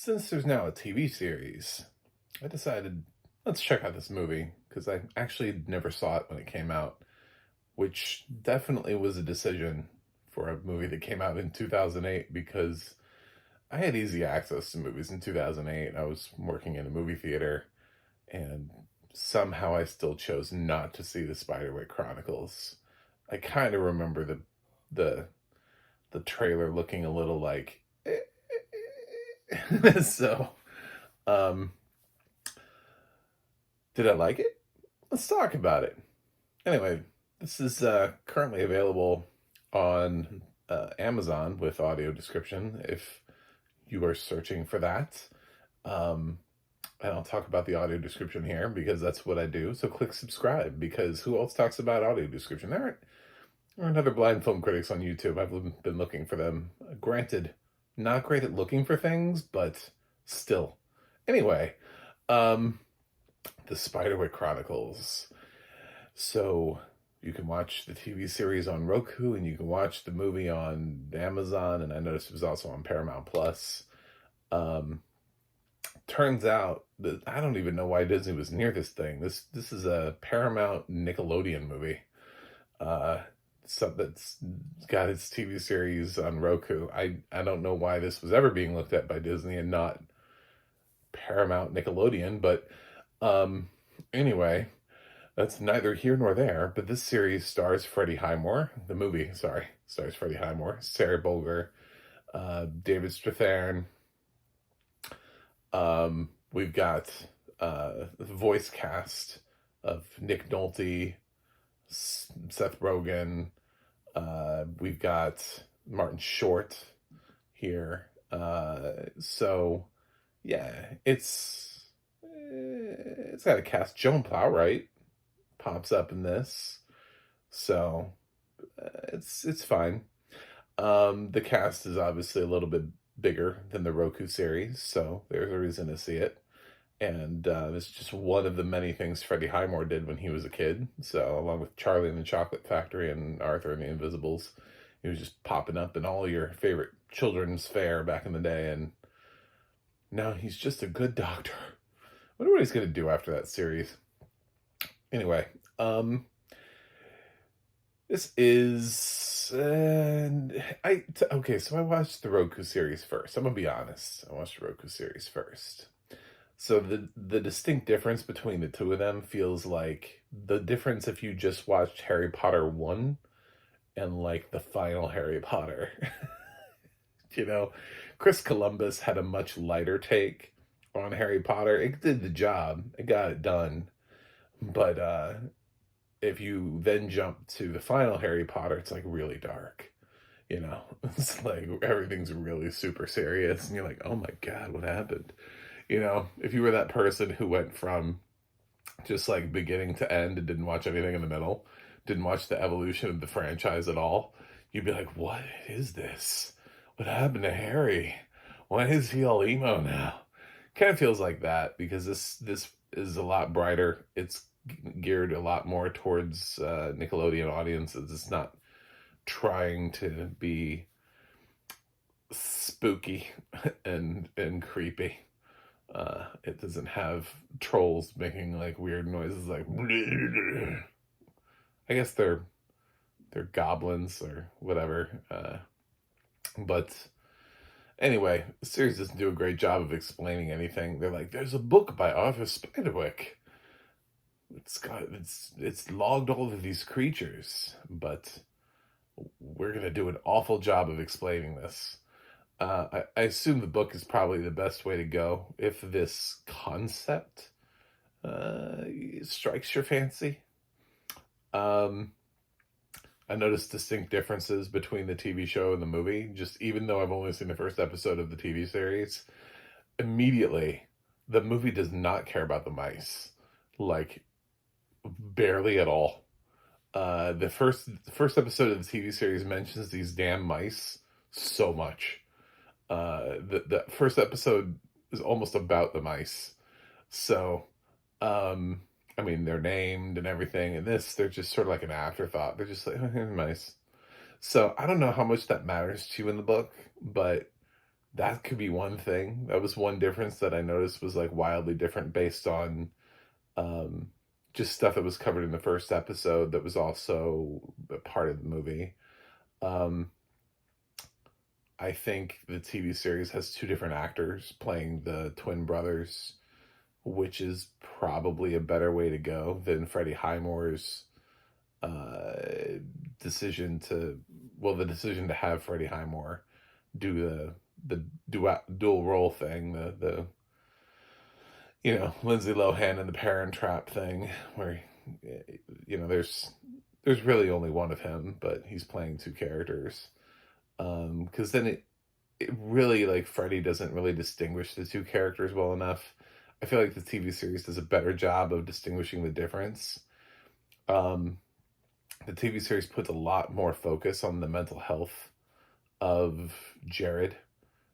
Since there's now a TV series, I decided let's check out this movie because I actually never saw it when it came out, which definitely was a decision for a movie that came out in 2008 because I had easy access to movies in 2008. I was working in a movie theater and somehow I still chose not to see the Spiderwick Chronicles. I kind of remember the the trailer looking a little like so um did I like it? Let's talk about it. Anyway, this is currently available on Amazon with audio description if you are searching for that. Um, and I'll talk about the audio description here because that's what I do. So click subscribe because who else talks about audio description? There aren't other blind film critics on YouTube. I've been looking for them. Granted, not great at looking for things, but still. Anyway, um, the Spiderwick Chronicles. So you can watch the TV series on Roku and you can watch the movie on Amazon, and I noticed it was also on Paramount Plus. Um, Turns out that I don't even know why Disney was near this thing. This is a Paramount Nickelodeon movie. Uh, Something that's got its TV series on Roku. I don't know why this was ever being looked at by Disney and not Paramount Nickelodeon, but anyway, that's neither here nor there, but this series stars Freddie Highmore. The movie, sorry, stars Freddie Highmore, Sarah Bolger, David Strathairn. We've got the voice cast of Nick Nolte, Seth Rogen. We've got Martin Short here. So yeah, it's got a cast. Joan Plowright pops up in this, so it's fine. The cast is obviously a little bit bigger than the Roku series, so there's a reason to see it. And it's just one of the many things Freddie Highmore did when he was a kid. So along with Charlie and the Chocolate Factory and Arthur and the Invisibles, he was just popping up in all your favorite children's fare back in the day. And now he's just a good doctor. I wonder what he's going to do after that series. Anyway, this is okay. So I watched the Roku series first. I'm gonna be honest. I watched the Roku series first. So the distinct difference between the two of them feels like the difference if you just watched Harry Potter 1 and like the final Harry Potter. You know, Chris Columbus had a much lighter take on Harry Potter. It did the job. It got it done. But if you then jump to the final Harry Potter, it's like really dark. You know, it's like everything's really super serious, and you're like, oh my God, what happened? You know, if you were that person who went from just like beginning to end and didn't watch anything in the middle, didn't watch the evolution of the franchise at all, you'd be like, what is this? What happened to Harry? Why is he all emo now? Kind of feels like that because this is a lot brighter. It's geared a lot more towards Nickelodeon audiences. It's not trying to be spooky and creepy. It doesn't have trolls making like weird noises like I guess they're goblins or whatever. But anyway, the series doesn't do a great job of explaining anything. They're like, there's a book by Arthur Spiderwick. It's logged all of these creatures, but we're gonna do an awful job of explaining this. I assume the book is probably the best way to go if this concept strikes your fancy. I noticed distinct differences between the TV show and the movie. Just even though I've only seen the first episode of the TV series, immediately the movie does not care about the mice, like barely at all. The first episode of the TV series mentions these damn mice so much. The first episode is almost about the mice. So, I mean, they're named and everything. And this, they're just sort of like an afterthought. They're just like, oh, here's mice. So I don't know how much that matters to you in the book, but That could be one thing. That was one difference that I noticed was like wildly different based on um, just stuff that was covered in the first episode that was also a part of the movie. Um, I think the TV series has two different actors playing the twin brothers, which is probably a better way to go than Freddie Highmore's uh, decision to, well, the decision to have Freddie Highmore do the dual role thing, the Lindsay Lohan and the Parent Trap thing, where there's really only one of him, but he's playing two characters. Because then it really, like, Freddie doesn't really distinguish the two characters well enough. I feel like the TV series does a better job of distinguishing the difference. Um, the TV series puts a lot more focus on the mental health of Jared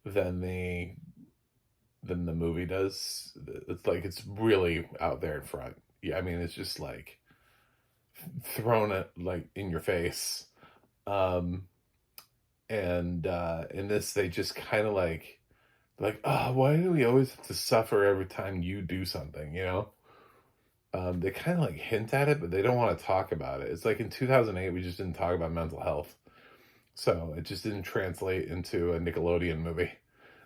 than the movie does. It's like it's really out there in front. Yeah, I mean it's just like thrown it like in your face. Um, and in this they just kind of like, oh, why do we always have to suffer every time you do something? They kind of like hint at it, but they don't want to talk about it. It's like in 2008 we just didn't talk about mental health, so it just didn't translate into a Nickelodeon movie.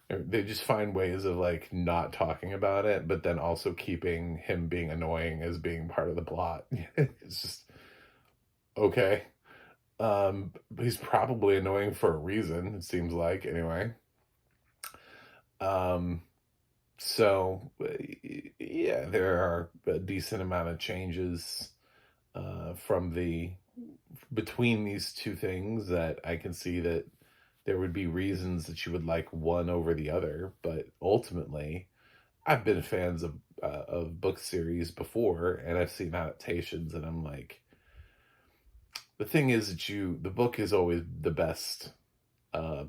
They just find ways of like not talking about it, but then also keeping him being annoying as being part of the plot. It's just okay. But he's probably annoying for a reason, it seems like, anyway. Um, so yeah, there are a decent amount of changes from between these two things that I can see that there would be reasons that you would like one over the other, but ultimately, I've been fans of book series before, and I've seen adaptations, and I'm like, the thing is that the book is always the best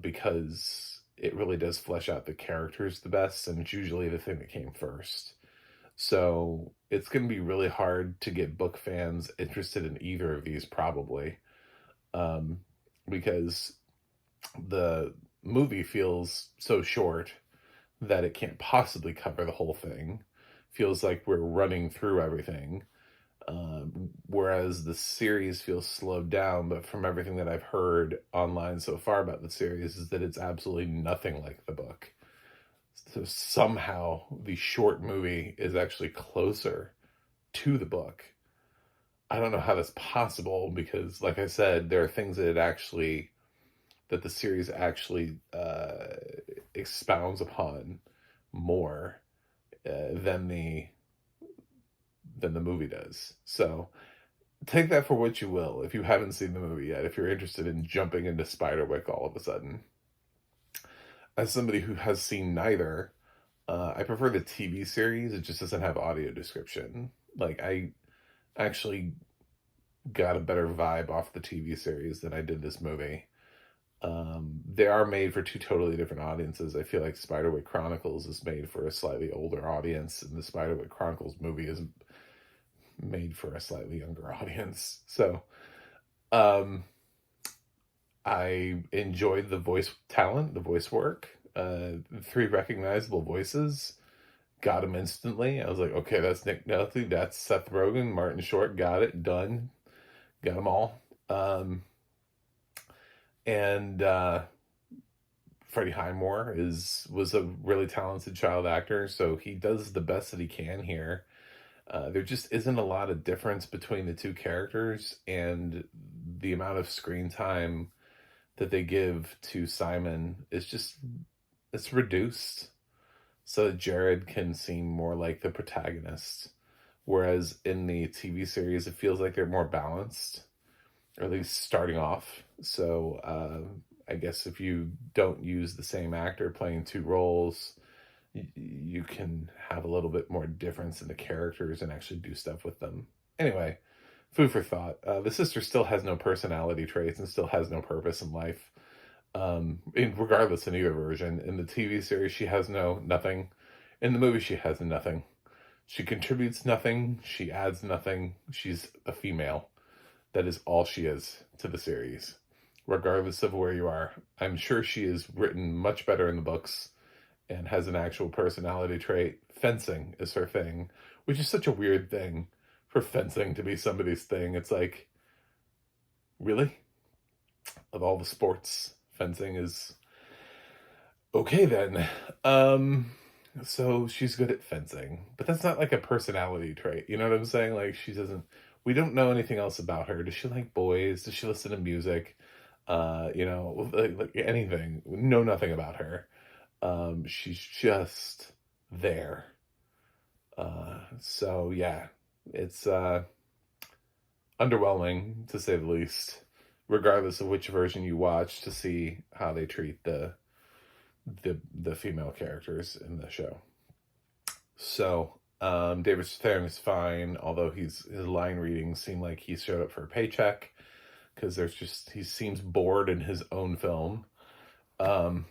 because it really does flesh out the characters the best, and it's usually the thing that came first. So it's going to be really hard to get book fans interested in either of these, probably, um, because the movie feels so short that it can't possibly cover the whole thing. Feels like we're running through everything. Whereas the series feels slowed down, but from everything that I've heard online so far about the series is that it's absolutely nothing like the book. So somehow the short movie is actually closer to the book. I don't know how that's possible because, like I said, there are things that the series actually expounds upon more than the movie does. So take that for what you will if you haven't seen the movie yet, if you're interested in jumping into Spiderwick all of a sudden. As somebody who has seen neither, I prefer the TV series. It just doesn't have audio description. Like, I actually got a better vibe off the TV series than I did this movie. They are made for two totally different audiences. I feel like Spiderwick Chronicles is made for a slightly older audience, and the Spiderwick Chronicles movie is made for a slightly younger audience. So, I enjoyed the voice talent, the voice work. 3 recognizable voices. Got them instantly. I was like, okay, that's Nick Nolte, that's Seth Rogen, Martin Short, got it, done. Got them all. And Freddie Highmore was a really talented child actor, so he does the best that he can here. There just isn't a lot of difference between the two characters, and the amount of screen time that they give to Simon it's reduced so that Jared can seem more like the protagonist. Whereas in the TV series, it feels like they're more balanced, or at least starting off. So I guess if you don't use the same actor playing two roles, you can have a little bit more difference in the characters and actually do stuff with them. Anyway, food for thought. The sister still has no personality traits and still has no purpose in life. Regardless in either version. In the TV series, she has nothing. In the movie, she has nothing. She contributes nothing. She adds nothing. She's a female. That is all she is to the series. regardless of where you are. I'm sure she is written much better in the books and has an actual personality trait. Fencing is her thing, which is such a weird thing for fencing to be somebody's thing. It's like, really? Of all the sports, fencing is okay then. So she's good at fencing, but that's not like a personality trait. You know what I'm saying? Like, she doesn't, we don't know anything else about her. Does she like boys? Does she listen to music? Like anything. Know nothing about her. She's just there. So yeah, it's underwhelming to say the least, regardless of which version you watch, to see how they treat the female characters in the show. So David Strathairn is fine, although his line readings seem like he showed up for a paycheck, because he seems bored in his own film.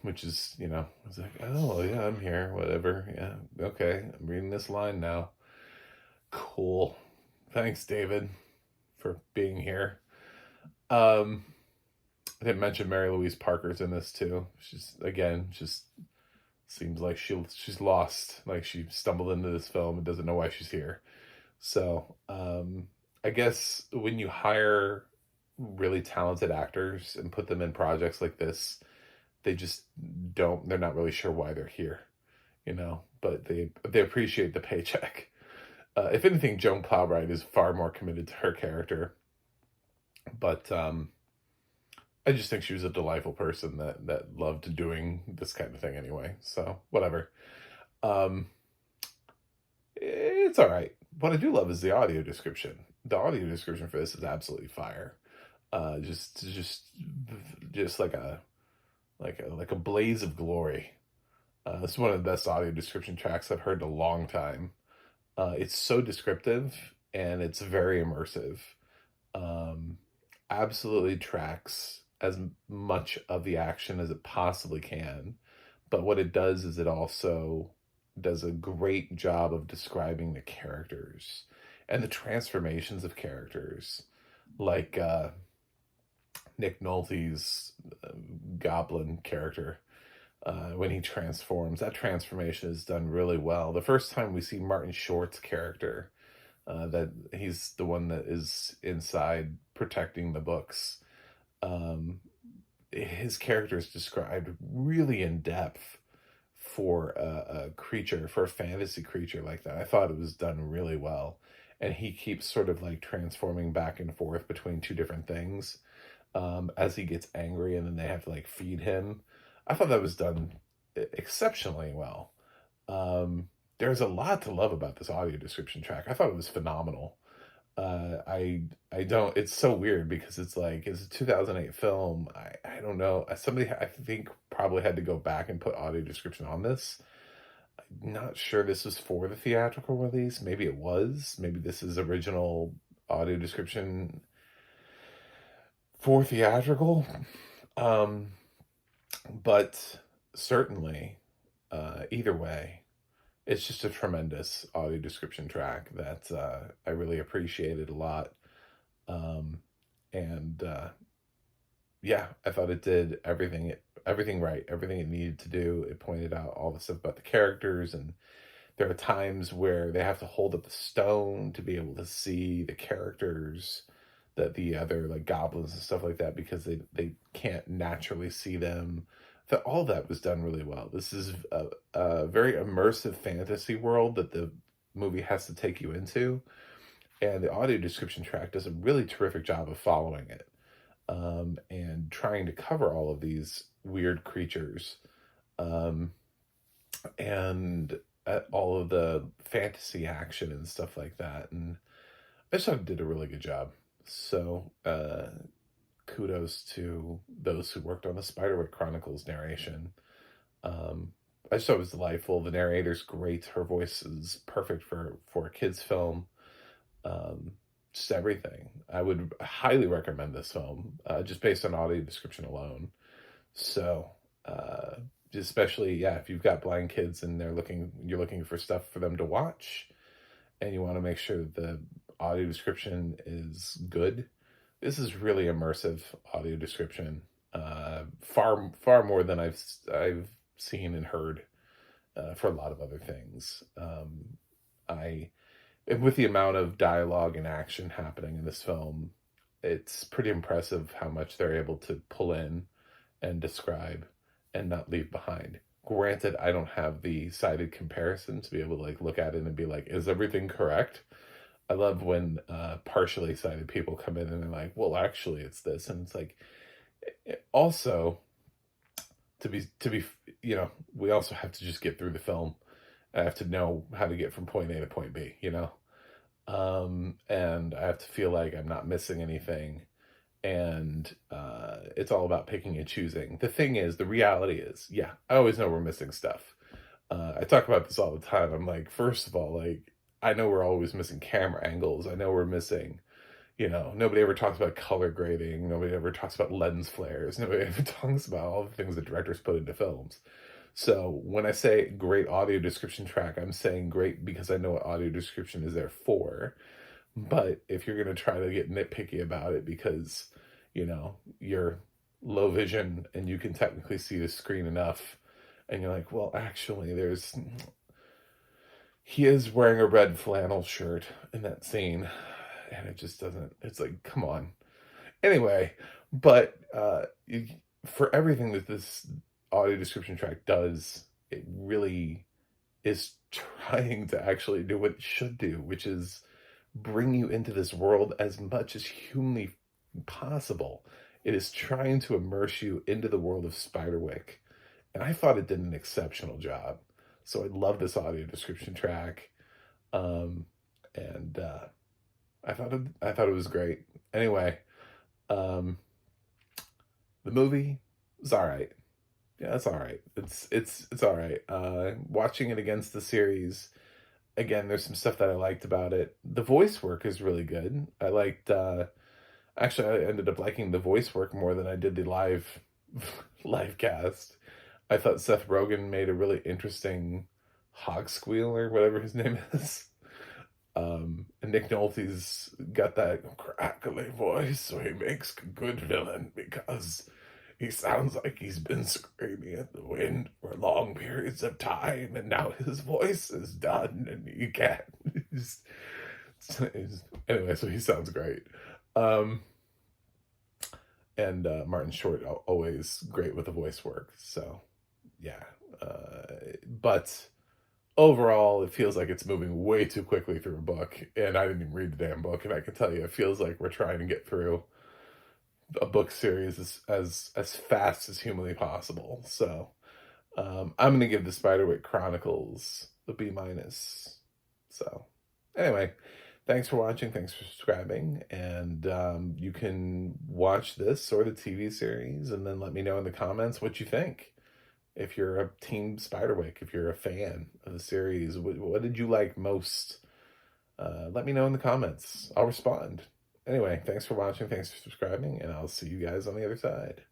Which is, it's like, oh yeah, I'm here, whatever. Yeah, okay, I'm reading this line now. Cool. Thanks, David, for being here. I didn't mention Mary Louise Parker's in this too. She's, again, just seems like she's lost. Like, she stumbled into this film and doesn't know why she's here. So, I guess when you hire really talented actors and put them in projects like this, they're not really sure why they're here, but they appreciate the paycheck. If anything, Joan Plowright is far more committed to her character, but I just think she was a delightful person that loved doing this kind of thing anyway. So whatever. It's all right. What I do love is the audio description. The audio description for this is absolutely fire. Just like a blaze of glory. This is one of the best audio description tracks I've heard in a long time. It's so descriptive and it's very immersive. Absolutely tracks as much of the action as it possibly can. But what it does is it also does a great job of describing the characters and the transformations of characters. Like Nick Nolte's goblin character, when he transforms, that transformation is done really well. The first time we see Martin Short's character, that he's the one that is inside protecting the books, his character is described really in depth for a creature, for a fantasy creature like that. I thought it was done really well. And he keeps sort of like transforming back and forth between two different things as he gets angry, and then they have to like feed him. I thought that was done exceptionally well. There's a lot to love about this audio description track. I thought it was phenomenal. It's so weird because it's like, it's a 2008 film. I don't know. Somebody, I think, probably had to go back and put audio description on this. I'm not sure this was for the theatrical release. Maybe it was. Maybe this is original audio description for theatrical. But certainly, either way, it's just a tremendous audio description track that I really appreciated a lot. Yeah, I thought it did everything right, everything it needed to do. It pointed out all the stuff about the characters, and there are times where they have to hold up the stone to be able to see the characters, that the other like goblins and stuff like that, because they can't naturally see them. That all that was done really well. This is a very immersive fantasy world that the movie has to take you into, and the audio description track does a really terrific job of following it, and trying to cover all of these weird creatures, and all of the fantasy action and stuff like that. And I just thought it did a really good job. So kudos to those who worked on the Spiderwick Chronicles narration. I just thought it was delightful. The narrator's great. Her voice is perfect for a kid's film. Just everything. I would highly recommend this film, just based on audio description alone. So, especially, yeah, if you've got blind kids and you're looking for stuff for them to watch, and you want to make sure that the audio description is good, this is really immersive audio description. Far more than I've seen and heard for a lot of other things. And with the amount of dialogue and action happening in this film, it's pretty impressive how much they're able to pull in and describe and not leave behind. Granted, I don't have the cited comparison to be able to like look at it and be like, is everything correct? I love when partially sighted people come in and they're like, well, actually it's this. And it's like, also to be, you know, we also have to just get through the film. I have to know how to get from point A to point B, you know? And I have to feel like I'm not missing anything. And it's all about picking and choosing. The thing is, the reality is, yeah, I always know we're missing stuff. I talk about this all the time. I'm like, first of all, like, I know we're always missing camera angles. I know we're missing, you know, nobody ever talks about color grading. Nobody ever talks about lens flares. Nobody ever talks about all the things that directors put into films. So when I say great audio description track, I'm saying great because I know what audio description is there for. But if you're going to try to get nitpicky about it because, you know, you're low vision and you can technically see the screen enough, and you're like, well, actually, he is wearing a red flannel shirt in that scene, and it just doesn't, it's like, come on. Anyway, but for everything that this audio description track does, it really is trying to actually do what it should do, which is bring you into this world as much as humanly possible. It is trying to immerse you into the world of Spiderwick, and I thought it did an exceptional job. So I love this audio description track, and I thought it was great. Anyway, the movie is all right. Yeah, it's all right. It's all right. Watching it against the series, again, there's some stuff that I liked about it. The voice work is really good. I liked. Actually, I ended up liking the voice work more than I did the live cast. I thought Seth Rogen made a really interesting hog squeal or whatever his name is. And Nick Nolte's got that crackly voice, so he makes a good villain because he sounds like he's been screaming at the wind for long periods of time, and now his voice is done, and he can't. Anyway, so he sounds great. And Martin Short always great with the voice work. So yeah, but overall, it feels like it's moving way too quickly through a book, and I didn't even read the damn book, and I can tell you, it feels like we're trying to get through a book series as fast as humanly possible. So I'm gonna give the Spiderwick Chronicles a B-. So anyway, thanks for watching, thanks for subscribing, and you can watch this or the TV series and then let me know in the comments what you think. If you're a team Spiderwick, if you're a fan of the series, what did you like most? Let me know in the comments. I'll respond. Anyway, thanks for watching, thanks for subscribing, and I'll see you guys on the other side.